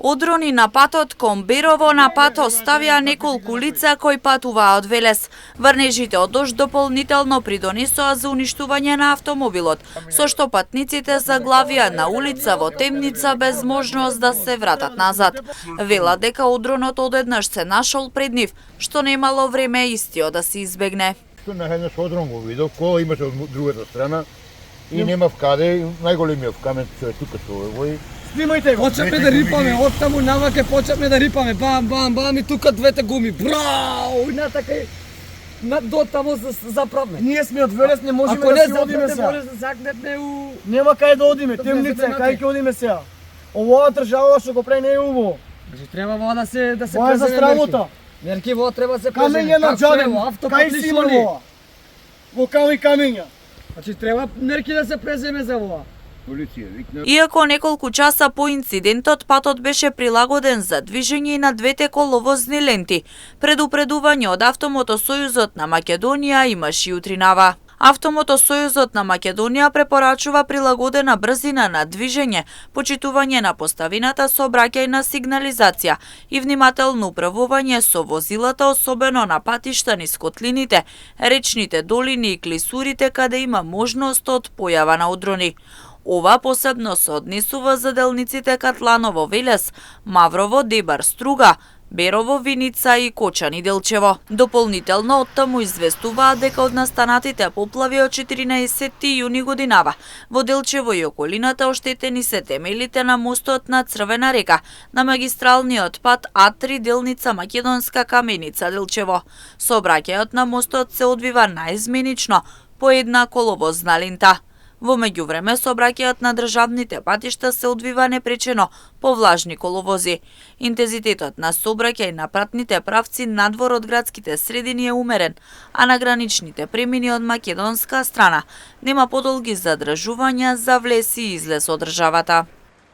Одрони на патот кон Берово на пат оставија неколку лица кои патуваа од Велес. Врнежите од дожд дополнително придонесоа за уништување на автомобилот, со што патниците заглавија на улица во темница без можност да се вратат назад. Вела дека одронот одеднаш се нашол пред нив, што немало време истиот да се избегне. Што на еднаш одрон го видов, кола имаше од другата страна и нема вкаде, најголемиот камен што е тука со овој. Снимајте го. Почнавме да рипаме, од таму наваке почнавме да рипаме, бам, бам, бам и тука двете гуми, брау, и натака до таму заправме. Ние сме од Велес, не можеме да си одиме сега. Ако не закнетме у... Нема кај да одиме, темница, кај ќе одиме сега. Оваа држава што го прави не е убаво. Значи треба во да се Ова е за стравота. Мерки во треба се преземе. Камења на джаден, кај си има ова? Во камења. Значи треба мерки да се преземе за ова. Иако неколку часа по инцидентот, патот беше прилагоден за движење на двете коловозни ленти. Предупредување од Автомотосојузот на Македонија имаше и утринава. Автомотосојузот на Македонија препорачува прилагодена брзина на движење, почитување на поставената сообраќајна сигнализација и внимателно управување со возилата, особено на патишта низ котлините, речните долини и клисурите каде има можност од појава на одрони. Ова посебно се однесува за делниците Катланово Велес, Маврово Дебар Струга, Берово Виница и Кочани Делчево. Дополнително оттаму известуваат дека од настанатите поплави од 14 јуни годинава во Делчево и околината оштетени се темелите на мостот на Црвена река на магистралниот пат А3 делница Македонска Каменица Делчево. Сообраќајот на мостот се одвива наизменично по една коловозна лента. Во меѓувреме, сообраќајот на државните патишта се одвива непречено по влажни коловози. Интензитетот на сообраќај на пратните правци надвор од градските средини е умерен, а на граничните премини од македонска страна нема подолги задржувања за влез и излез од државата.